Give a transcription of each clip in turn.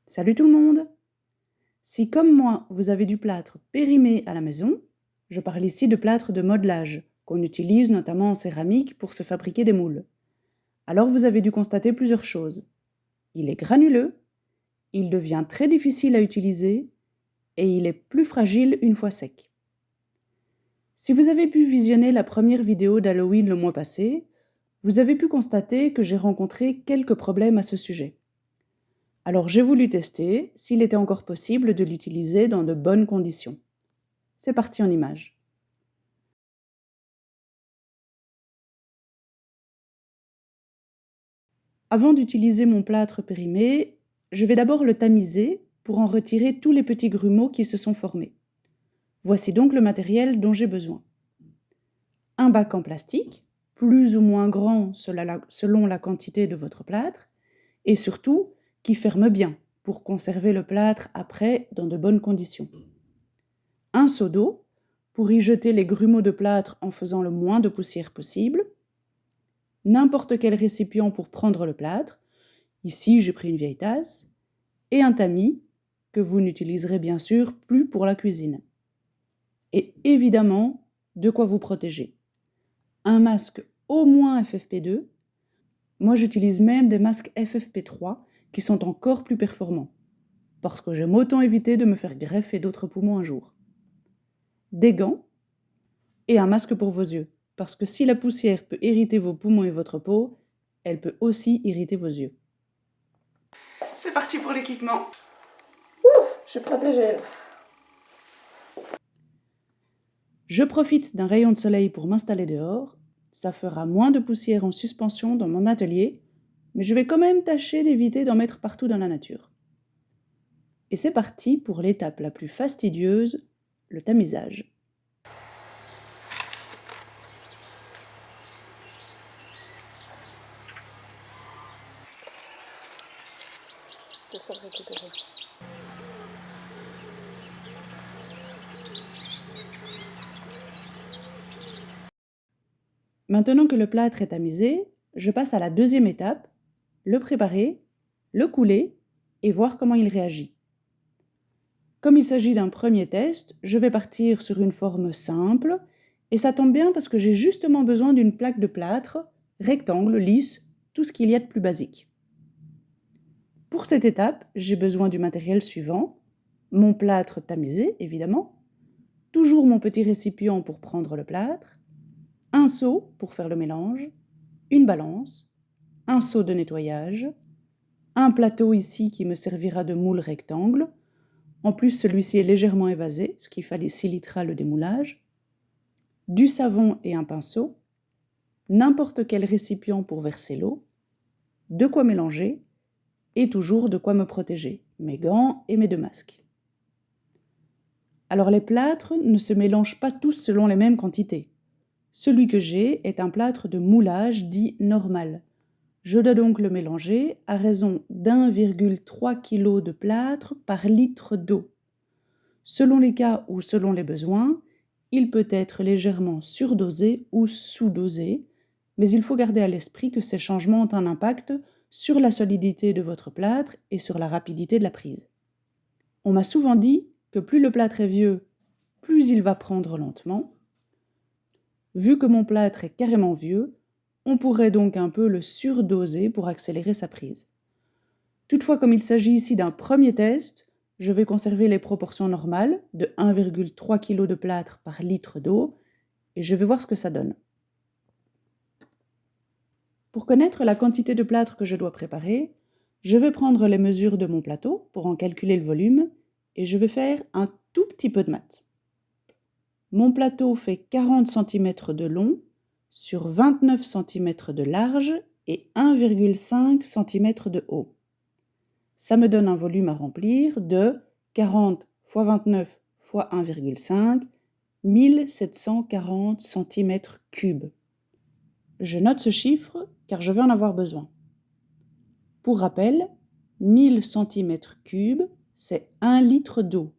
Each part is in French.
Salut tout le monde! Si comme moi, vous avez du plâtre périmé à la maison, je parle ici de plâtre de modelage, qu'on utilise notamment en céramique pour se fabriquer des moules. Alors vous avez dû constater plusieurs choses. Il est granuleux, il devient très difficile à utiliser et il est plus fragile une fois sec. Si vous avez pu visionner la première vidéo d'Halloween le mois passé, vous avez pu constater que j'ai rencontré quelques problèmes à ce sujet. Alors j'ai voulu tester s'il était encore possible de l'utiliser dans de bonnes conditions. C'est parti en images. Avant d'utiliser mon plâtre périmé, je vais d'abord le tamiser pour en retirer tous les petits grumeaux qui se sont formés. Voici donc le matériel dont j'ai besoin. Un bac en plastique, plus ou moins grand selon la quantité de votre plâtre, et surtout qui ferme bien pour conserver le plâtre après dans de bonnes conditions. Un seau d'eau pour y jeter les grumeaux de plâtre en faisant le moins de poussière possible. N'importe quel récipient pour prendre le plâtre. Ici, j'ai pris une vieille tasse. Et un tamis que vous n'utiliserez bien sûr plus pour la cuisine. Et évidemment, de quoi vous protéger. Un masque au moins FFP2. Moi, j'utilise même des masques FFP3 qui sont encore plus performants. Parce que j'aime autant éviter de me faire greffer d'autres poumons un jour. Des gants et un masque pour vos yeux. Parce que si la poussière peut irriter vos poumons et votre peau, elle peut aussi irriter vos yeux. C'est parti pour l'équipement. Je suis prête à gel. Je profite d'un rayon de soleil pour m'installer dehors. Ça fera moins de poussière en suspension dans mon atelier, mais je vais quand même tâcher d'éviter d'en mettre partout dans la nature. Et c'est parti pour l'étape la plus fastidieuse, le tamisage. Maintenant que le plâtre est tamisé, je passe à la deuxième étape, le préparer, le couler et voir comment il réagit. Comme il s'agit d'un premier test, je vais partir sur une forme simple et ça tombe bien parce que j'ai justement besoin d'une plaque de plâtre, rectangle, lisse, tout ce qu'il y a de plus basique. Pour cette étape, j'ai besoin du matériel suivant, mon plâtre tamisé évidemment, toujours mon petit récipient pour prendre le plâtre, un seau pour faire le mélange, une balance, un seau de nettoyage, un plateau ici qui me servira de moule rectangle. En plus, celui-ci est légèrement évasé, ce qui facilitera le démoulage. Du savon et un pinceau. N'importe quel récipient pour verser l'eau. De quoi mélanger. Et toujours de quoi me protéger. Mes gants et mes deux masques. Alors les plâtres ne se mélangent pas tous selon les mêmes quantités. Celui que j'ai est un plâtre de moulage dit normal. Je dois donc le mélanger à raison d'1,3 kg de plâtre par litre d'eau. Selon les cas ou selon les besoins, il peut être légèrement surdosé ou sous-dosé, mais il faut garder à l'esprit que ces changements ont un impact sur la solidité de votre plâtre et sur la rapidité de la prise. On m'a souvent dit que plus le plâtre est vieux, plus il va prendre lentement. Vu que mon plâtre est carrément vieux, on pourrait donc un peu le surdoser pour accélérer sa prise. Toutefois, comme il s'agit ici d'un premier test, je vais conserver les proportions normales de 1,3 kg de plâtre par litre d'eau et je vais voir ce que ça donne. Pour connaître la quantité de plâtre que je dois préparer, je vais prendre les mesures de mon plateau pour en calculer le volume et je vais faire un tout petit peu de maths. Mon plateau fait 40 cm de long sur 29 cm de large et 1,5 cm de haut. Ça me donne un volume à remplir de 40 x 29 x 1,5, 1740 cm3. Je note ce chiffre car je vais en avoir besoin. Pour rappel, 1000 cm3, c'est 1 litre d'eau.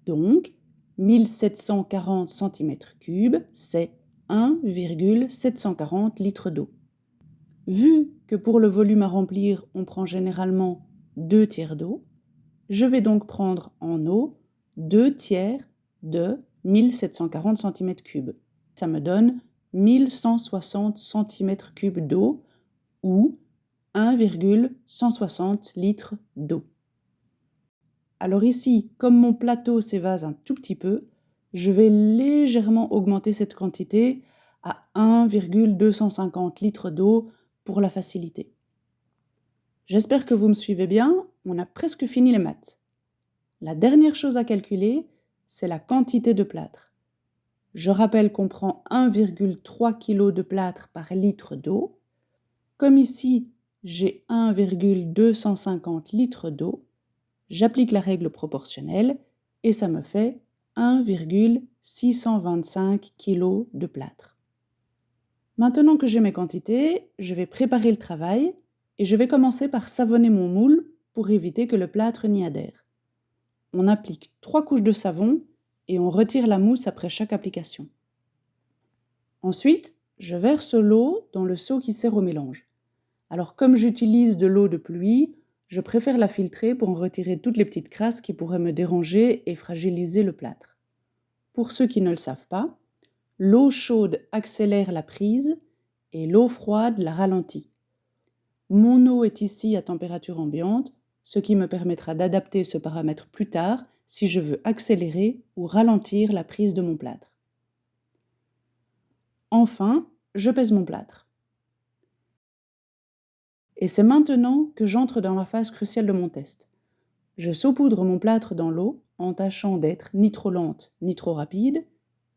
Donc, 1740 cm3, c'est 1,740 litres d'eau. Vu que pour le volume à remplir, on prend généralement 2 tiers d'eau, Je vais donc prendre en eau 2/3 de 1740 cm3. Ça me donne 1160 cm3 d'eau ou 1,160 litres d'eau. Alors ici, comme mon plateau s'évase un tout petit peu, je vais légèrement augmenter cette quantité à 1,250 litres d'eau pour la facilité. J'espère que vous me suivez bien, on a presque fini les maths. La dernière chose à calculer, c'est la quantité de plâtre. Je rappelle qu'on prend 1,3 kg de plâtre par litre d'eau. Comme ici, j'ai 1,250 litres d'eau, j'applique la règle proportionnelle et ça me fait 1,625 kg de plâtre. Maintenant que j'ai mes quantités, je vais préparer le travail et je vais commencer par savonner mon moule pour éviter que le plâtre n'y adhère. On applique 3 couches de savon et on retire la mousse après chaque application. Ensuite, je verse l'eau dans le seau qui sert au mélange. Alors comme j'utilise de l'eau de pluie, je préfère la filtrer pour en retirer toutes les petites crasses qui pourraient me déranger et fragiliser le plâtre. Pour ceux qui ne le savent pas, l'eau chaude accélère la prise et l'eau froide la ralentit. Mon eau est ici à température ambiante, ce qui me permettra d'adapter ce paramètre plus tard si je veux accélérer ou ralentir la prise de mon plâtre. Enfin, je pèse mon plâtre. Et c'est maintenant que j'entre dans la phase cruciale de mon test. Je saupoudre mon plâtre dans l'eau en tâchant d'être ni trop lente ni trop rapide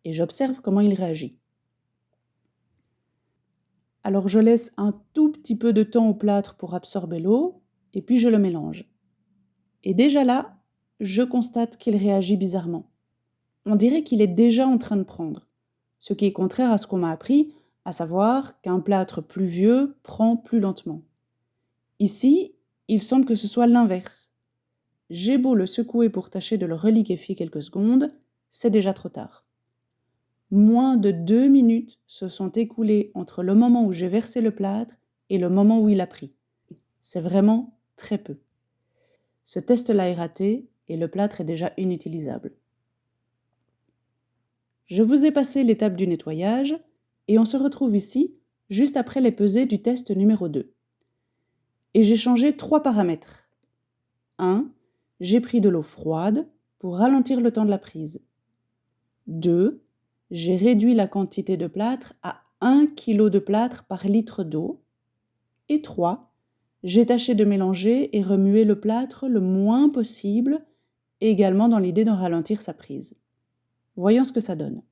et j'observe comment il réagit. Alors je laisse un tout petit peu de temps au plâtre pour absorber l'eau et puis je le mélange. Et déjà là, je constate qu'il réagit bizarrement. On dirait qu'il est déjà en train de prendre, ce qui est contraire à ce qu'on m'a appris, à savoir qu'un plâtre plus vieux prend plus lentement. Ici, il semble que ce soit l'inverse. J'ai beau le secouer pour tâcher de le reliquéfier quelques secondes, c'est déjà trop tard. Moins de 2 minutes se sont écoulées entre le moment où j'ai versé le plâtre et le moment où il a pris. C'est vraiment très peu. Ce test-là est raté et le plâtre est déjà inutilisable. Je vous ai passé l'étape du nettoyage et on se retrouve ici juste après les pesées du test numéro 2. Et j'ai changé 3 paramètres. 1. J'ai pris de l'eau froide pour ralentir le temps de la prise. 2. J'ai réduit la quantité de plâtre à 1 kg de plâtre par litre d'eau. Et 3. J'ai tâché de mélanger et remuer le plâtre le moins possible, également dans l'idée d'en ralentir sa prise. Voyons ce que ça donne.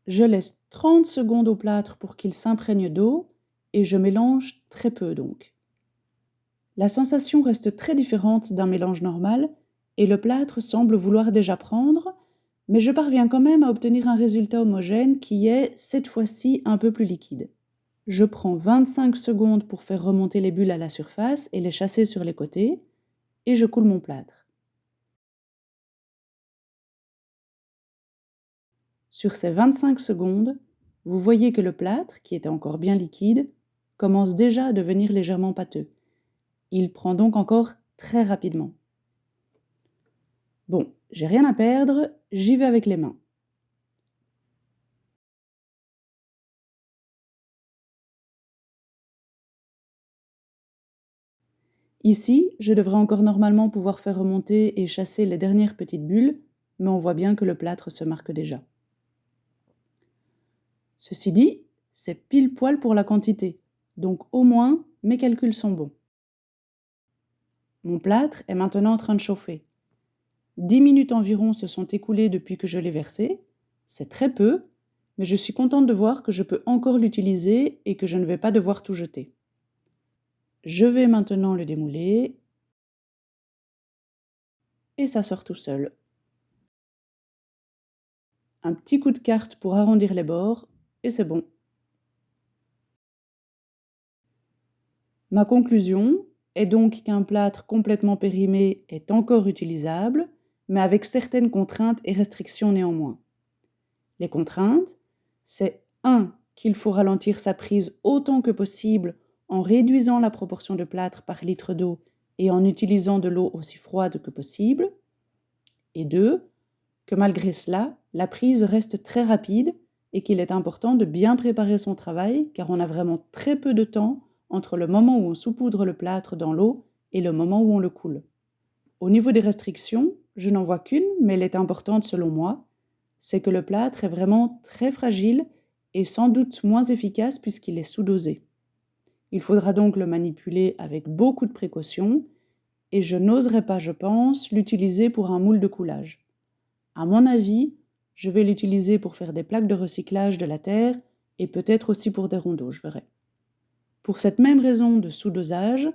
Je laisse 30 secondes au plâtre pour qu'il s'imprègne d'eau et je mélange très peu donc. La sensation reste très différente d'un mélange normal et le plâtre semble vouloir déjà prendre, mais je parviens quand même à obtenir un résultat homogène qui est, cette fois-ci, un peu plus liquide. Je prends 25 secondes pour faire remonter les bulles à la surface et les chasser sur les côtés, et je coule mon plâtre. Sur ces 25 secondes, vous voyez que le plâtre, qui était encore bien liquide, commence déjà à devenir légèrement pâteux. Il prend donc encore très rapidement. Bon, j'ai rien à perdre, j'y vais avec les mains. Ici, je devrais encore normalement pouvoir faire remonter et chasser les dernières petites bulles, mais on voit bien que le plâtre se marque déjà. Ceci dit, c'est pile poil pour la quantité, donc au moins mes calculs sont bons. Mon plâtre est maintenant en train de chauffer. 10 minutes environ se sont écoulées depuis que je l'ai versé, c'est très peu, mais je suis contente de voir que je peux encore l'utiliser et que je ne vais pas devoir tout jeter. Je vais maintenant le démouler et ça sort tout seul. Un petit coup de carte pour arrondir les bords et c'est bon. Ma conclusion est donc qu'un plâtre complètement périmé est encore utilisable, mais avec certaines contraintes et restrictions néanmoins. Les contraintes, c'est 1. Qu'il faut ralentir sa prise autant que possible en réduisant la proportion de plâtre par litre d'eau et en utilisant de l'eau aussi froide que possible. Et 2, que malgré cela, la prise reste très rapide et qu'il est important de bien préparer son travail car on a vraiment très peu de temps entre le moment où on saupoudre le plâtre dans l'eau et le moment où on le coule. Au niveau des restrictions, je n'en vois qu'une, mais elle est importante selon moi, c'est que le plâtre est vraiment très fragile et sans doute moins efficace puisqu'il est sous-dosé. Il faudra donc le manipuler avec beaucoup de précaution et je n'oserais pas, je pense, l'utiliser pour un moule de coulage. À mon avis, je vais l'utiliser pour faire des plaques de recyclage de la terre et peut-être aussi pour des rondeaux, je verrai. Pour cette même raison de sous-dosage,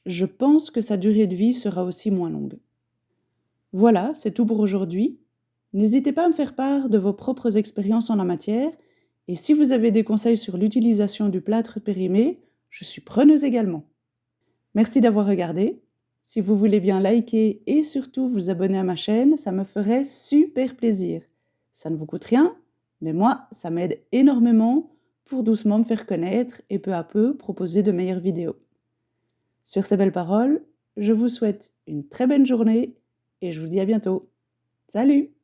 je pense que sa durée de vie sera aussi moins longue. Voilà, c'est tout pour aujourd'hui. N'hésitez pas à me faire part de vos propres expériences en la matière et si vous avez des conseils sur l'utilisation du plâtre périmé, je suis preneuse également. Merci d'avoir regardé. Si vous voulez bien liker et surtout vous abonner à ma chaîne, ça me ferait super plaisir. Ça ne vous coûte rien, mais moi, ça m'aide énormément pour doucement me faire connaître et peu à peu proposer de meilleures vidéos. Sur ces belles paroles, je vous souhaite une très bonne journée et je vous dis à bientôt. Salut!